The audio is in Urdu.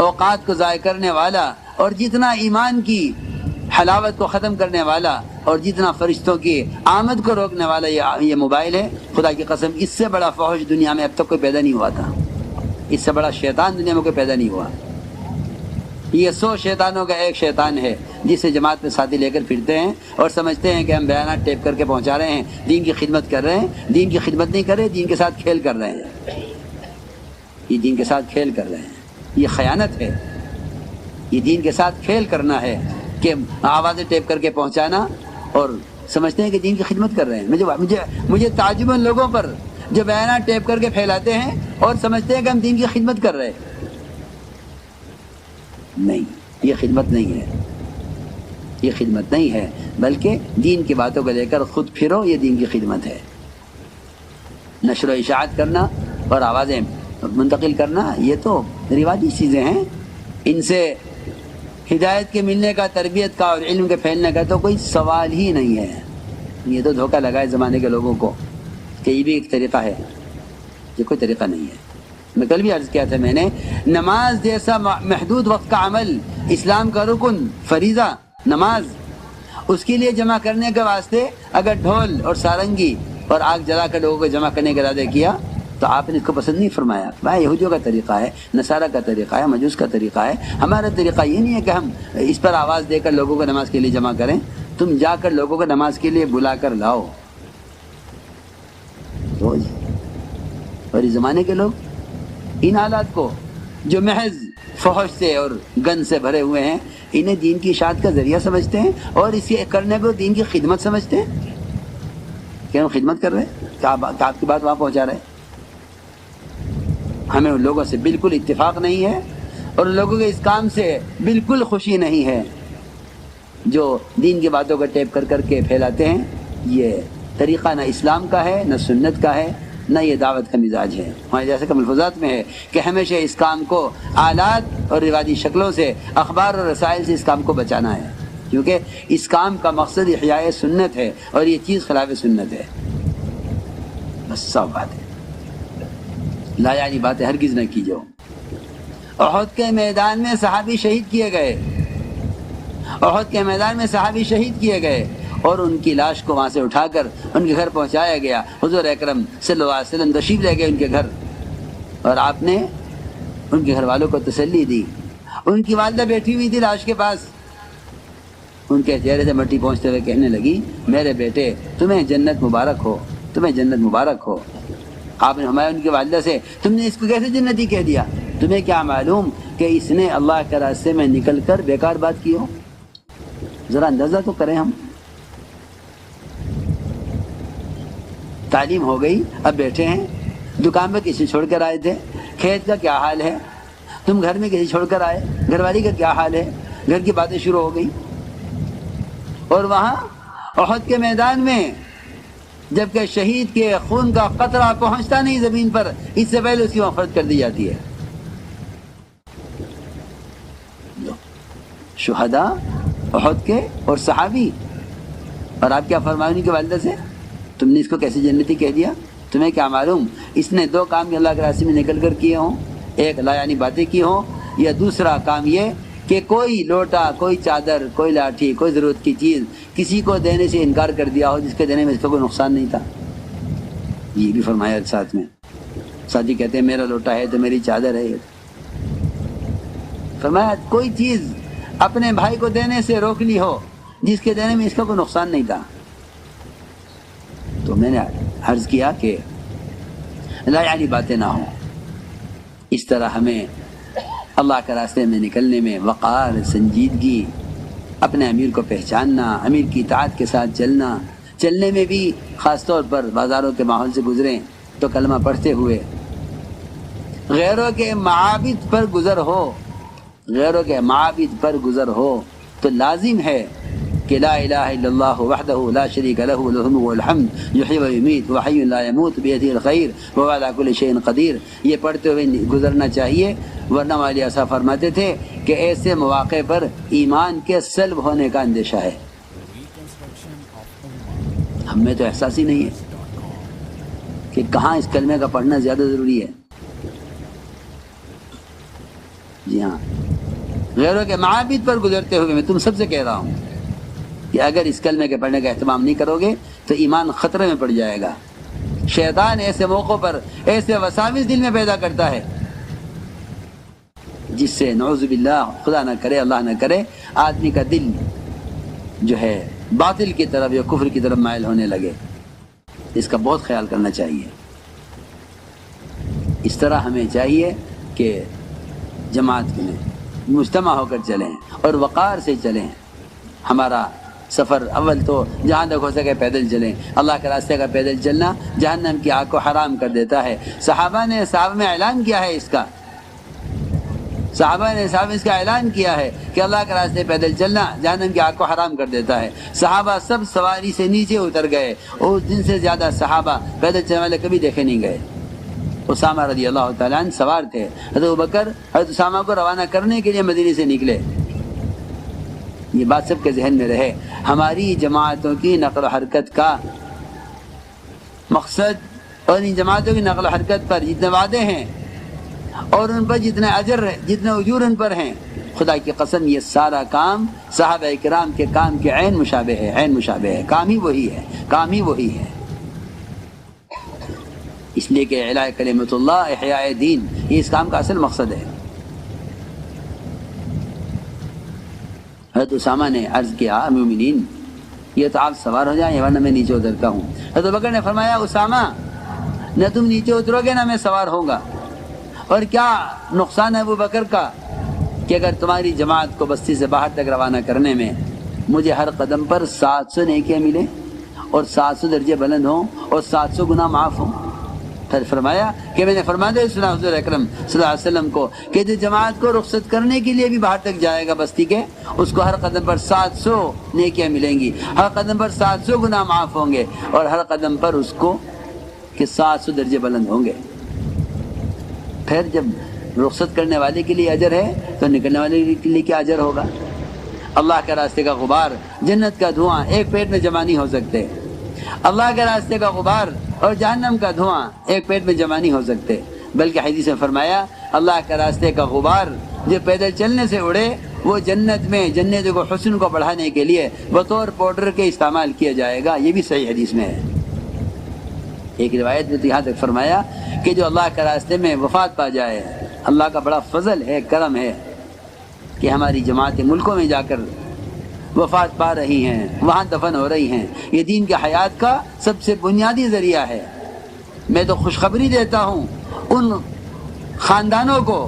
اوقات کو ضائع کرنے والا اور جتنا ایمان کی حلاوت کو ختم کرنے والا اور جتنا فرشتوں کی آمد کو روکنے والا یہ موبائل ہے، خدا کی قسم اس سے بڑا فحش دنیا میں اب تک کوئی پیدا نہیں ہوا تھا، اس سے بڑا شیطان دنیا میں کوئی پیدا نہیں ہوا۔ یہ 100 شیطانوں کا ایک شیطان ہے جسے جماعت میں ساتھی لے کر پھرتے ہیں اور سمجھتے ہیں کہ ہم بیانات ٹیپ کر کے پہنچا رہے ہیں، دین کی خدمت کر رہے ہیں۔ دین کی خدمت نہیں کر رہے، دین کے ساتھ کھیل کر رہے ہیں، یہ دین کے ساتھ کھیل کر رہے ہیں، یہ خیانت ہے، یہ دین کے ساتھ کھیل کرنا ہے کہ آوازیں ٹیپ کر کے پہنچانا اور سمجھتے ہیں کہ دین کی خدمت کر رہے ہیں۔ مجھے تعجب ان لوگوں پر جو بیانات ٹیپ کر کے پھیلاتے ہیں اور سمجھتے ہیں کہ ہم دین کی خدمت کر رہے ہیں۔ نہیں، یہ خدمت نہیں ہے، یہ خدمت نہیں ہے، بلکہ دین کی باتوں کو لے کر خود پھرو، یہ دین کی خدمت ہے۔ نشر و اشاعت کرنا اور آوازیں منتقل کرنا یہ تو رواجی چیزیں ہیں، ان سے ہدایت کے ملنے کا، تربیت کا اور علم کے پھیلنے کا تو کوئی سوال ہی نہیں ہے۔ یہ تو دھوکہ لگا ہے زمانے کے لوگوں کو کہ یہ بھی ایک طریقہ ہے، یہ کوئی طریقہ نہیں ہے۔ میں کل بھی عرض کیا تھا میں نے، نماز جیسا محدود وقت کا عمل، اسلام کا رکن فریضہ نماز، اس کے لیے جمع کرنے کے واسطے اگر ڈھول اور سارنگی اور آگ جلا کر لوگوں کو جمع کرنے کا ارادہ کیا تو آپ نے اس کو پسند نہیں فرمایا۔ بھائی یہودیوں کا طریقہ ہے، نصارہ کا طریقہ ہے، مجوس کا طریقہ ہے، ہمارا طریقہ یہ نہیں ہے کہ ہم اس پر آواز دے کر لوگوں کو نماز کے لیے جمع کریں۔ تم جا کر لوگوں کو نماز کے لیے بلا کر لاؤ۔ اور اس زمانے کے لوگ ان حالات کو جو محض فحش سے اور گند سے بھرے ہوئے ہیں، انہیں دین کی اشاعت کا ذریعہ سمجھتے ہیں اور اس کے کرنے کو دین کی خدمت سمجھتے ہیں کہ ہم خدمت کر رہے ہیں، کہ آپ کی بات وہاں پہنچا رہے ہیں۔ ہمیں ان لوگوں سے بالکل اتفاق نہیں ہے اور ان لوگوں کے اس کام سے بالکل خوشی نہیں ہے جو دین کی باتوں کو ٹیپ کر کے پھیلاتے ہیں۔ یہ طریقہ نہ اسلام کا ہے، نہ سنت کا ہے، نہ یہ دعوت کا مزاج ہے۔ ہمارے جیسے کہ ملفوظات میں ہے کہ ہمیشہ اس کام کو آلات اور رواجی شکلوں سے، اخبار اور رسائل سے اس کام کو بچانا ہے، کیونکہ اس کام کا مقصد احیاء سنت ہے اور یہ چیز خلاف سنت ہے۔ بس سب بات ہے، لا یعنی باتیں ہرگز نہ کیجو۔ احد کے میدان میں صحابی شہید کیے گئے، احد کے میدان میں صحابی شہید کیے گئے اور ان کی لاش کو وہاں سے اٹھا کر ان کے گھر پہنچایا گیا۔ حضور اکرم صلی اللہ علیہ وسلم تشریف لے گئے ان کے گھر اور آپ نے ان کے گھر والوں کو تسلی دی۔ ان کی والدہ بیٹھی ہوئی تھی لاش کے پاس، ان کے چہرے سے مٹی پہنچتے ہوئے کہنے لگی، میرے بیٹے تمہیں جنت مبارک ہو، تمہیں جنت مبارک ہو۔ آپ نے ہمارے ان کی والدہ سے، تم نے اس کو کیسے جنتی کہہ دیا؟ تمہیں کیا معلوم کہ اس نے اللہ کے راستے میں نکل کر بیکار بات کی ہو؟ ذرا اندازہ تو کریں ہم۔ تعلیم ہو گئی، اب بیٹھے ہیں، دکان پہ کسی چھوڑ کر آئے تھے، کھیت کا کیا حال ہے؟ تم گھر میں کسی چھوڑ کر آئے، گھر والی کا کیا حال ہے؟ گھر کی باتیں شروع ہو گئی۔ اور وہاں احد کے میدان میں جبکہ شہید کے خون کا قطرہ پہنچتا نہیں زمین پر، اس سے پہلے اس کی مغفرت کر دی جاتی ہے۔ شہداء احد کے اور صحابی، اور آپ کیا فرمائیں ان کی والدہ سے؟ تم نے اس کو کیسے جنتی کہہ دیا؟ تمہیں کیا معلوم اس نے 2 کام اللہ کے راستے میں نکل کر کیے ہوں، ایک لا یعنی باتیں کی ہوں، یا دوسرا کام یہ کہ کوئی لوٹا، کوئی چادر، کوئی لاٹھی، کوئی ضرورت کی چیز کسی کو دینے سے انکار کر دیا ہو جس کے دینے میں اس کو کوئی نقصان نہیں تھا۔ یہ بھی فرمایا ساتھ میں۔ ساتھی کہتے ہیں میرا لوٹا ہے تو میری چادر ہے، فرمایا کوئی چیز اپنے بھائی کو دینے سے روک لی ہو جس کے دینے میں اس کا کوئی نقصان نہیں تھا۔ تو میں نے عرض کیا کہ لا یعنی باتیں نہ ہوں، اس طرح ہمیں اللہ کے راستے میں نکلنے میں وقار، سنجیدگی، اپنے امیر کو پہچاننا، امیر کی اطاعت کے ساتھ چلنا، چلنے میں بھی خاص طور پر بازاروں کے ماحول سے گزریں تو کلمہ پڑھتے ہوئے غیروں کے معابد پر گزر ہو، غیروں کے معابد پر گزر ہو تو لازم ہے کہ لا الہ الا اللہ وحدہ لا شریک لہ لہ الملک والحمد یحیی و یمیت وحی لا یموت بیدہ الخیر وہو علی کل شیء قدیر، یہ پڑھتے ہوئے گزرنا چاہیے، ورنہ والی ایسا فرماتے تھے کہ ایسے مواقع پر ایمان کے سلب ہونے کا اندیشہ ہے۔ ہم میں تو احساس ہی نہیں ہے کہ کہاں اس کلمے کا پڑھنا زیادہ ضروری ہے۔ جی ہاں، غیروں کے معابد پر گزرتے ہوئے میں تم سب سے کہہ رہا ہوں کہ اگر اس کلمے کے پڑھنے کا اہتمام نہیں کرو گے تو ایمان خطرے میں پڑ جائے گا۔ شیطان ایسے موقعوں پر ایسے وساوس دل میں پیدا کرتا ہے جس سے نعوذ باللہ، خدا نہ کرے، اللہ نہ کرے، آدمی کا دل جو ہے باطل کی طرف یا کفر کی طرف مائل ہونے لگے۔ اس کا بہت خیال کرنا چاہیے۔ اس طرح ہمیں چاہیے کہ جماعت میں مجتمع ہو کر چلیں اور وقار سے چلیں۔ ہمارا سفر اول تو جہاں تک ہو سکے پیدل چلیں۔ اللہ کے راستے کا پیدل چلنا جہنم کی آگ کو حرام کر دیتا ہے۔ صحابہ نے میں اعلان کیا ہے اس کا، صحابہ نے اس کا اعلان کیا ہے کہ اللہ کے راستے پیدل چلنا جہنم کی آگ کو حرام کر دیتا ہے۔ صحابہ سب سواری سے نیچے اتر گئے، اور اس دن سے زیادہ صحابہ پیدل چلنے والے کبھی دیکھے نہیں گئے۔ اسامہ رضی اللہ تعالیٰ عنہ سوار تھے، حضرت ابوبکر حضرت اسامہ کو روانہ کرنے کے لیے مدینے سے نکلے۔ یہ بات سب کے ذہن میں رہے۔ ہماری جماعتوں کی نقل و حرکت کا مقصد اور ان جماعتوں کی نقل و حرکت پر جتنے وعدے ہیں اور ان پر جتنے اجر، جتنے اجور ان پر ہیں، خدا کی قسم یہ سارا کام صحابہ کرام کے کام کے عین مشابہ ہے، عین مشابہ ہے، کام ہی وہی ہے، کام ہی وہی ہے۔ اس لیے کہ اعلاء کلمۃ اللہ، احیاء دین، یہ اس کام کا اصل مقصد ہے۔ حضرت اسامہ نے عرض کیا، مومنین یہ تو آپ سوار ہو جائیں ورنہ میں نیچے اترتا ہوں۔ حضرت بکر نے فرمایا، اسامہ نہ تم نیچے اترو گے نہ میں سوار ہوں گا، اور کیا نقصان ہے ابو بکر کا کہ اگر تمہاری جماعت کو بستی سے باہر تک روانہ کرنے میں مجھے ہر قدم پر 700 نیکیاں ملیں اور 700 درجے بلند ہوں اور 700 گناہ معاف ہوں۔ پھر فرمایا کہ میں نے فرما دیا سنا حضور اکرم صلی اللہ علیہ وسلم کو کہ جو جماعت کو رخصت کرنے کے لیے بھی باہر تک جائے گا بستی کے، اس کو ہر قدم پر 700 نیکیاں ملیں گی، ہر قدم پر 700 گناہ معاف ہوں گے، اور ہر قدم پر اس کو کہ 700 درجے بلند ہوں گے۔ پھر جب رخصت کرنے والے کے لیے اجر ہے تو نکلنے والے کے لیے کیا اجر ہوگا؟ اللہ کے راستے کا غبار، جنت کا دھواں ایک پیٹ میں جمع نہیں ہو سکتے۔ اللہ کے راستے کا غبار اور جہنم کا دھواں ایک پیٹ میں جمع نہیں ہو سکتے، بلکہ حدیث میں فرمایا اللہ کے راستے کا غبار جو پیدل چلنے سے اڑے وہ جنت میں جنت کو حسن کو بڑھانے کے لیے بطور پاؤڈر کے استعمال کیا جائے گا۔ یہ بھی صحیح حدیث میں ہے۔ ایک روایت میں تو یہاں تک فرمایا کہ جو اللہ کے راستے میں وفات پا جائے، اللہ کا بڑا فضل ہے، کرم ہے کہ ہماری جماعتیں ملکوں میں جا کر وفات پا رہی ہیں، وہاں دفن ہو رہی ہیں۔ یہ دین کی حیات کا سب سے بنیادی ذریعہ ہے۔ میں تو خوشخبری دیتا ہوں ان خاندانوں کو